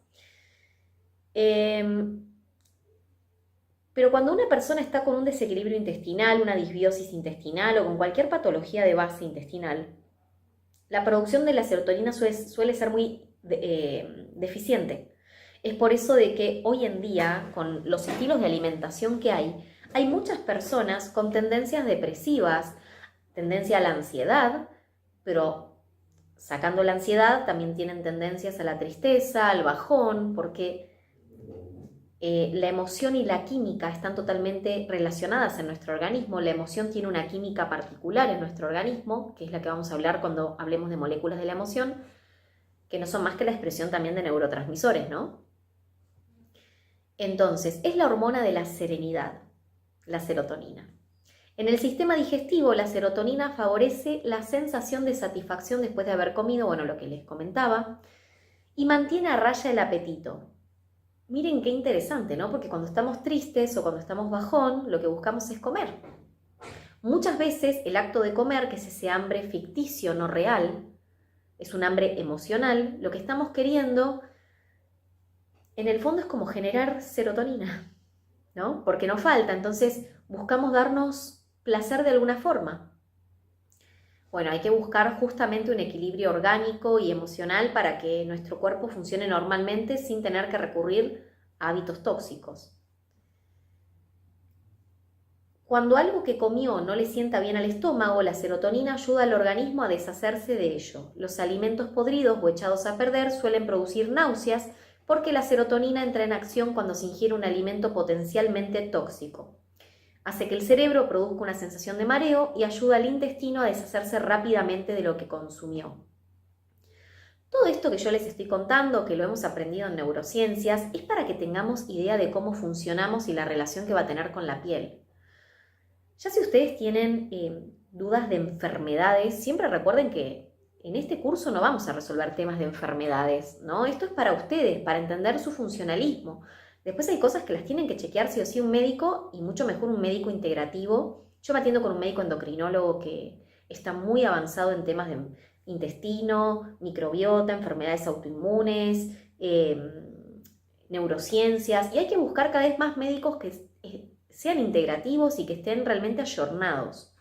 Pero cuando una persona está con un desequilibrio intestinal, una disbiosis intestinal o con cualquier patología de base intestinal, la producción de la serotonina suele ser muy deficiente. Es por eso de que hoy en día, con los estilos de alimentación que hay muchas personas con tendencias depresivas, tendencia a la ansiedad, pero sacando la ansiedad también tienen tendencias a la tristeza, al bajón, porque la emoción y la química están totalmente relacionadas en nuestro organismo. La emoción tiene una química particular en nuestro organismo, que es la que vamos a hablar cuando hablemos de moléculas de la emoción, que no son más que la expresión también de neurotransmisores, ¿no? Entonces, es la hormona de la serenidad, la serotonina. En el sistema digestivo, la serotonina favorece la sensación de satisfacción después de haber comido, bueno, lo que les comentaba, y mantiene a raya el apetito. Miren qué interesante, ¿no? Porque cuando estamos tristes o cuando estamos bajón, lo que buscamos es comer. Muchas veces el acto de comer, que es ese hambre ficticio, no real, es un hambre emocional, lo que estamos queriendo, en el fondo es como generar serotonina, ¿no? Porque nos falta, entonces buscamos darnos placer de alguna forma. Bueno, hay que buscar justamente un equilibrio orgánico y emocional para que nuestro cuerpo funcione normalmente sin tener que recurrir a hábitos tóxicos. Cuando algo que comió no le sienta bien al estómago, la serotonina ayuda al organismo a deshacerse de ello. Los alimentos podridos o echados a perder suelen producir náuseas porque la serotonina entra en acción cuando se ingiere un alimento potencialmente tóxico. Hace que el cerebro produzca una sensación de mareo y ayuda al intestino a deshacerse rápidamente de lo que consumió. Todo esto que yo les estoy contando, que lo hemos aprendido en neurociencias, es para que tengamos idea de cómo funcionamos y la relación que va a tener con la piel. Ya si ustedes tienen dudas de enfermedades, siempre recuerden que en este curso no vamos a resolver temas de enfermedades, ¿no? Esto es para ustedes, para entender su funcionalismo. Después hay cosas que las tienen que chequear sí o sí un médico, y mucho mejor un médico integrativo. Yo me atiendo con un médico endocrinólogo que está muy avanzado en temas de intestino, microbiota, enfermedades autoinmunes, neurociencias, y hay que buscar cada vez más médicos que sean integrativos y que estén realmente ayornados.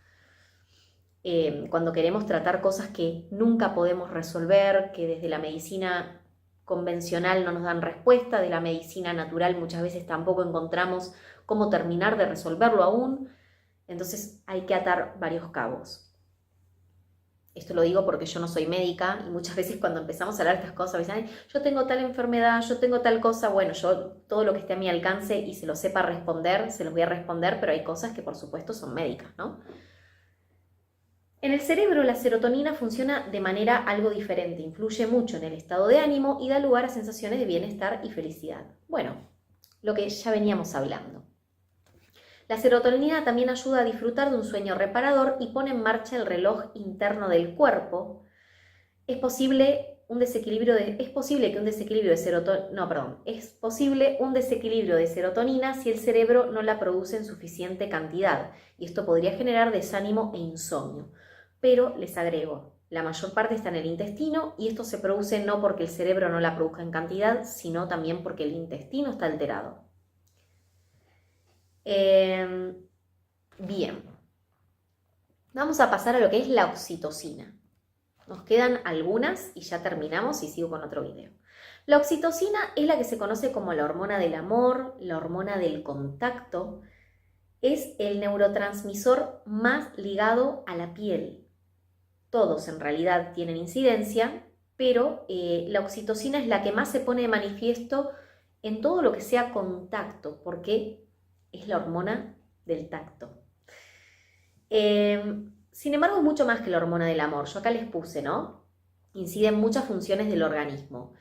Cuando queremos tratar cosas que nunca podemos resolver, que desde la medicina convencional no nos dan respuesta, de la medicina natural muchas veces tampoco encontramos cómo terminar de resolverlo aún, entonces hay que atar varios cabos. Esto lo digo porque yo no soy médica y muchas veces cuando empezamos a hablar de estas cosas me dicen, yo tengo tal enfermedad, yo tengo tal cosa, bueno, yo todo lo que esté a mi alcance y se lo sepa responder, se los voy a responder, pero hay cosas que por supuesto son médicas, ¿no? En el cerebro la serotonina funciona de manera algo diferente, influye mucho en el estado de ánimo y da lugar a sensaciones de bienestar y felicidad. Bueno, lo que ya veníamos hablando. La serotonina también ayuda a disfrutar de un sueño reparador y pone en marcha el reloj interno del cuerpo. Es posible un desequilibrio de serotonina si el cerebro no la produce en suficiente cantidad, y esto podría generar desánimo e insomnio. Pero les agrego, la mayor parte está en el intestino y esto se produce no porque el cerebro no la produzca en cantidad, sino también porque el intestino está alterado. Bien, vamos a pasar a lo que es la oxitocina. Nos quedan algunas y ya terminamos y sigo con otro video. La oxitocina es la que se conoce como la hormona del amor, la hormona del contacto. Es el neurotransmisor más ligado a la piel. Todos en realidad tienen incidencia, pero la oxitocina es la que más se pone de manifiesto en todo lo que sea contacto, porque es la hormona del tacto. Sin embargo, es mucho más que la hormona del amor. Yo acá les puse, ¿no? Incide en muchas funciones del organismo.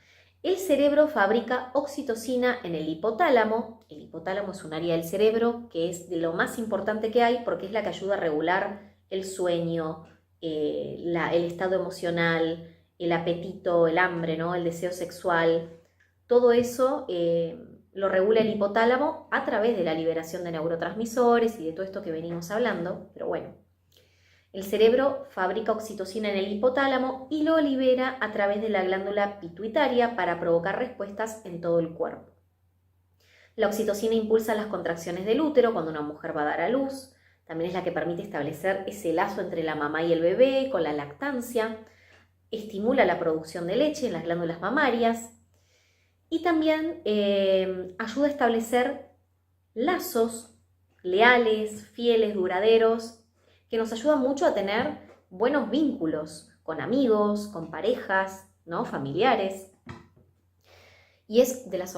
El cerebro fabrica oxitocina en el hipotálamo. El hipotálamo es un área del cerebro que es de lo más importante que hay porque es la que ayuda a regular el sueño, el estado emocional, el apetito, el hambre, ¿no? El deseo sexual. Todo eso lo regula el hipotálamo a través de la liberación de neurotransmisores y de todo esto que venimos hablando, pero bueno. El cerebro fabrica oxitocina en el hipotálamo y lo libera a través de la glándula pituitaria para provocar respuestas en todo el cuerpo. La oxitocina impulsa las contracciones del útero cuando una mujer va a dar a luz. También es la que permite establecer ese lazo entre la mamá y el bebé con la lactancia. Estimula la producción de leche en las glándulas mamarias. Y también ayuda a establecer lazos leales, fieles, duraderos, que nos ayudan mucho a tener buenos vínculos con amigos, con parejas, ¿no? Familiares. Y es de las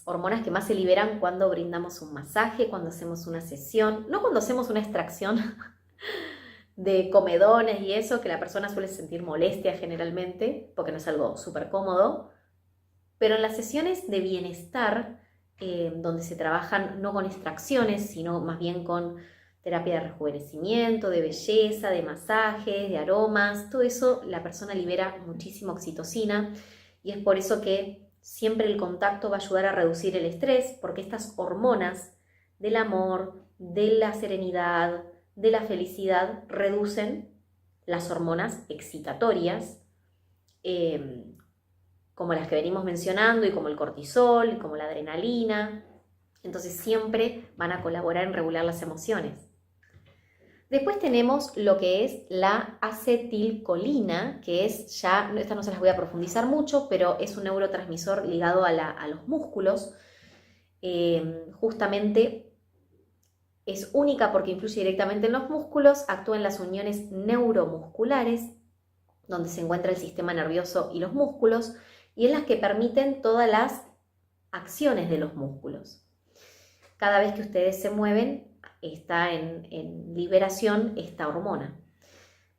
hormonas que más se liberan cuando brindamos un masaje, cuando hacemos una sesión, no cuando hacemos una extracción de comedones y eso, que la persona suele sentir molestia generalmente, porque no es algo súper cómodo, pero en las sesiones de bienestar, donde se trabajan no con extracciones, sino más bien con terapia de rejuvenecimiento, de belleza, de masajes, de aromas, todo eso la persona libera muchísima oxitocina y es por eso que siempre el contacto va a ayudar a reducir el estrés, porque estas hormonas del amor, de la serenidad, de la felicidad, reducen las hormonas excitatorias, como las que venimos mencionando, y como el cortisol, y como la adrenalina. Entonces siempre van a colaborar en regular las emociones. Después tenemos lo que es la acetilcolina, que es ya, esta no se las voy a profundizar mucho, pero es un neurotransmisor ligado a los músculos. Justamente Es única porque influye directamente en los músculos, actúa en las uniones neuromusculares, donde se encuentra el sistema nervioso y los músculos, y es las que permiten todas las acciones de los músculos. Cada vez que ustedes se mueven, está en liberación esta hormona.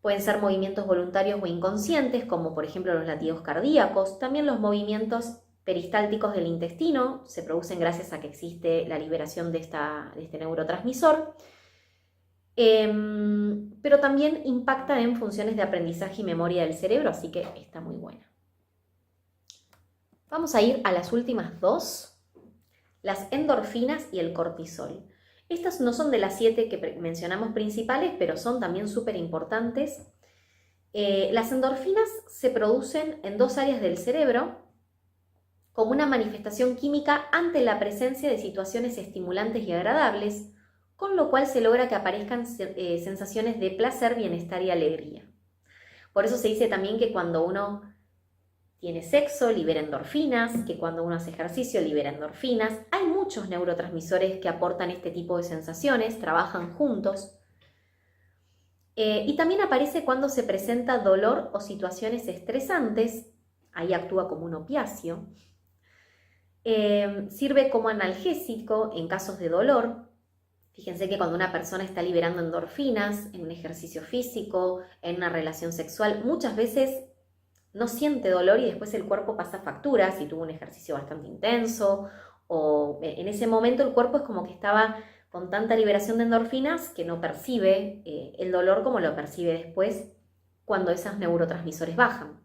Pueden ser movimientos voluntarios o inconscientes, como por ejemplo los latidos cardíacos. También los movimientos peristálticos del intestino se producen gracias a que existe la liberación de este neurotransmisor. Pero también impacta en funciones de aprendizaje y memoria del cerebro, así que está muy buena. Vamos a ir a las últimas dos, las endorfinas y el cortisol. Estas no son de las 7 que mencionamos principales, pero son también súper importantes. Las endorfinas se producen en 2 áreas del cerebro como una manifestación química ante la presencia de situaciones estimulantes y agradables, con lo cual se logra que aparezcan sensaciones de placer, bienestar y alegría. Por eso se dice también que cuando uno tiene sexo, libera endorfinas, que cuando uno hace ejercicio, libera endorfinas. Hay muchos neurotransmisores que aportan este tipo de sensaciones, trabajan juntos. Y también aparece cuando se presenta dolor o situaciones estresantes, ahí actúa como un opiáceo. Sirve como analgésico en casos de dolor. Fíjense que cuando una persona está liberando endorfinas en un ejercicio físico, en una relación sexual, muchas veces no siente dolor y después el cuerpo pasa factura si tuvo un ejercicio bastante intenso, o en ese momento el cuerpo es como que estaba con tanta liberación de endorfinas que no percibe el dolor como lo percibe después cuando esos neurotransmisores bajan.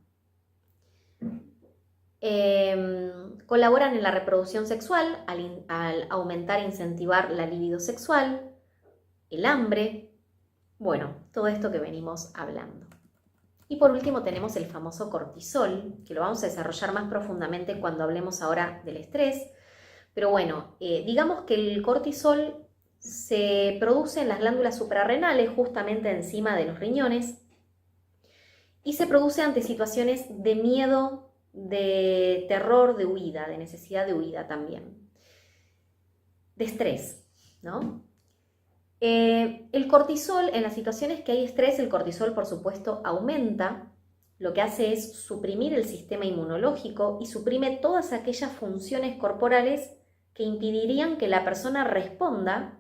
Colaboran en la reproducción sexual al aumentar e incentivar la libido sexual, el hambre, bueno, todo esto que venimos hablando. Y por último tenemos el famoso cortisol, que lo vamos a desarrollar más profundamente cuando hablemos ahora del estrés. Pero bueno, digamos que el cortisol se produce en las glándulas suprarrenales, justamente encima de los riñones, y se produce ante situaciones de miedo, de terror, de huida, de necesidad de huida también, de estrés, ¿no? El cortisol, en las situaciones que hay estrés, el cortisol por supuesto aumenta, lo que hace es suprimir el sistema inmunológico y suprime todas aquellas funciones corporales que impedirían que la persona responda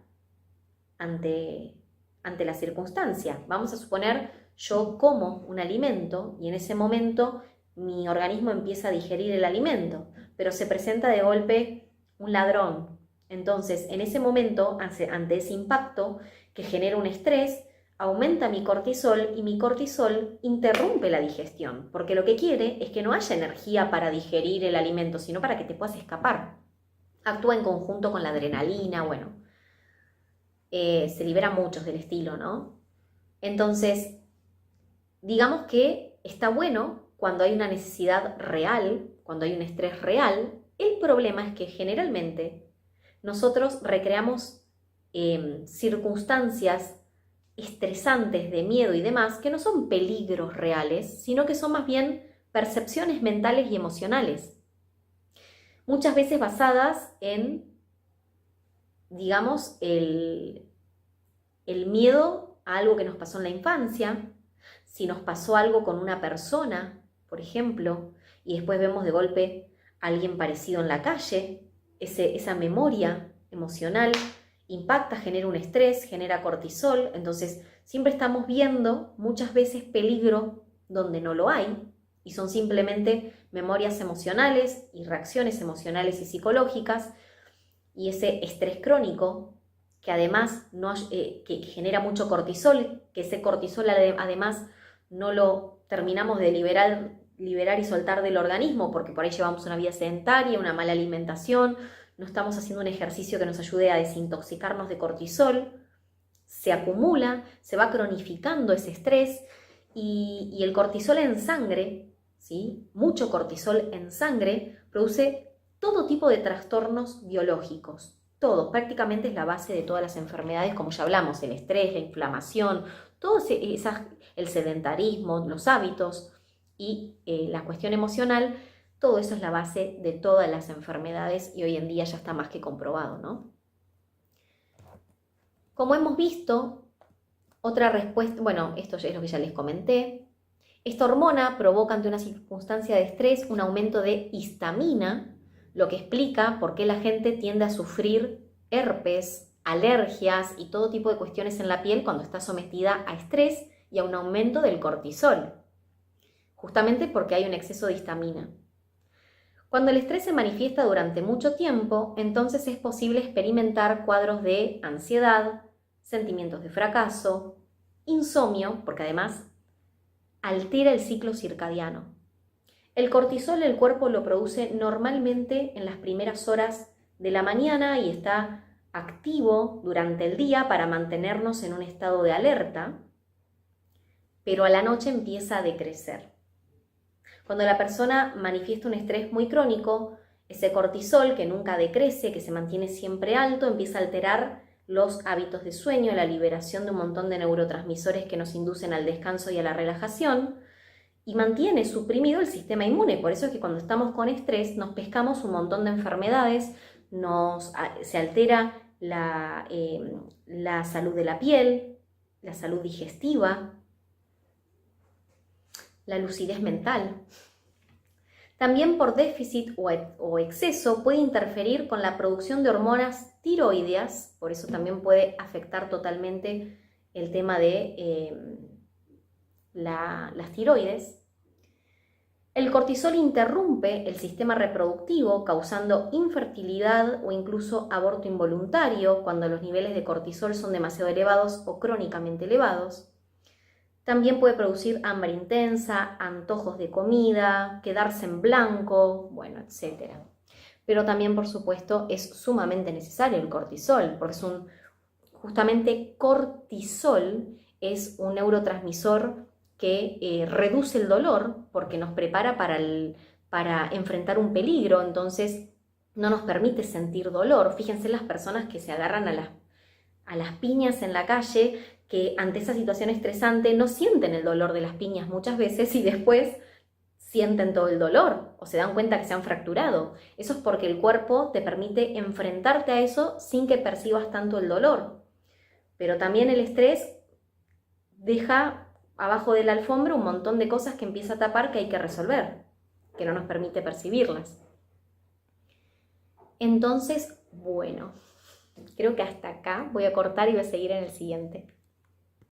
ante la circunstancia. Vamos a suponer, yo como un alimento y en ese momento mi organismo empieza a digerir el alimento, pero se presenta de golpe un ladrón. Entonces, en ese momento, ante ese impacto que genera un estrés, aumenta mi cortisol y mi cortisol interrumpe la digestión, porque lo que quiere es que no haya energía para digerir el alimento, sino para que te puedas escapar. Actúa en conjunto con la adrenalina, bueno, se libera muchos del estilo, ¿no? Entonces, digamos que está bueno cuando hay una necesidad real, cuando hay un estrés real. El problema es que generalmente nosotros recreamos circunstancias estresantes de miedo y demás que no son peligros reales, sino que son más bien percepciones mentales y emocionales. Muchas veces basadas en, digamos, el miedo a algo que nos pasó en la infancia, si nos pasó algo con una persona, por ejemplo, y después vemos de golpe a alguien parecido en la calle, esa memoria emocional impacta, genera un estrés, genera cortisol. Entonces siempre estamos viendo muchas veces peligro donde no lo hay y son simplemente memorias emocionales y reacciones emocionales y psicológicas, y ese estrés crónico que además que genera mucho cortisol, que ese cortisol además no lo terminamos de liberar y soltar del organismo, porque por ahí llevamos una vida sedentaria, una mala alimentación, no estamos haciendo un ejercicio que nos ayude a desintoxicarnos de cortisol, se acumula, se va cronificando ese estrés y el cortisol en sangre, ¿sí? Mucho cortisol en sangre produce todo tipo de trastornos biológicos. Todo, prácticamente es la base de todas las enfermedades, como ya hablamos, el estrés, la inflamación, el sedentarismo, los hábitos y la cuestión emocional. Todo eso es la base de todas las enfermedades y hoy en día ya está más que comprobado, ¿no? Como hemos visto, otra respuesta, bueno, esto es lo que ya les comenté. Esta hormona provoca ante una circunstancia de estrés un aumento de histamina, lo que explica por qué la gente tiende a sufrir herpes, alergias y todo tipo de cuestiones en la piel cuando está sometida a estrés y a un aumento del cortisol, justamente porque hay un exceso de histamina. Cuando el estrés se manifiesta durante mucho tiempo, entonces es posible experimentar cuadros de ansiedad, sentimientos de fracaso, insomnio, porque además altera el ciclo circadiano. El cortisol el cuerpo lo produce normalmente en las primeras horas de la mañana y está activo durante el día para mantenernos en un estado de alerta, pero a la noche empieza a decrecer. Cuando la persona manifiesta un estrés muy crónico, ese cortisol que nunca decrece, que se mantiene siempre alto, empieza a alterar los hábitos de sueño, la liberación de un montón de neurotransmisores que nos inducen al descanso y a la relajación, y mantiene suprimido el sistema inmune. Por eso es que cuando estamos con estrés nos pescamos un montón de enfermedades, se altera la salud de la piel, la salud digestiva, la lucidez mental. También por déficit o exceso puede interferir con la producción de hormonas tiroideas, por eso también puede afectar totalmente el tema de las tiroides. El cortisol interrumpe el sistema reproductivo, causando infertilidad o incluso aborto involuntario cuando los niveles de cortisol son demasiado elevados o crónicamente elevados. También puede producir hambre intensa, antojos de comida, quedarse en blanco, bueno, etc. Pero también, por supuesto, es sumamente necesario el cortisol, porque justamente cortisol es un neurotransmisor que reduce el dolor porque nos prepara para enfrentar un peligro, entonces no nos permite sentir dolor. Fíjense las personas que se agarran a las piñas en la calle, que ante esa situación estresante no sienten el dolor de las piñas muchas veces y después sienten todo el dolor o se dan cuenta que se han fracturado. Eso es porque el cuerpo te permite enfrentarte a eso sin que percibas tanto el dolor. Pero también el estrés deja abajo de la alfombra un montón de cosas que empieza a tapar que hay que resolver, que no nos permite percibirlas. Entonces, bueno, creo que hasta acá voy a cortar y voy a seguir en el siguiente.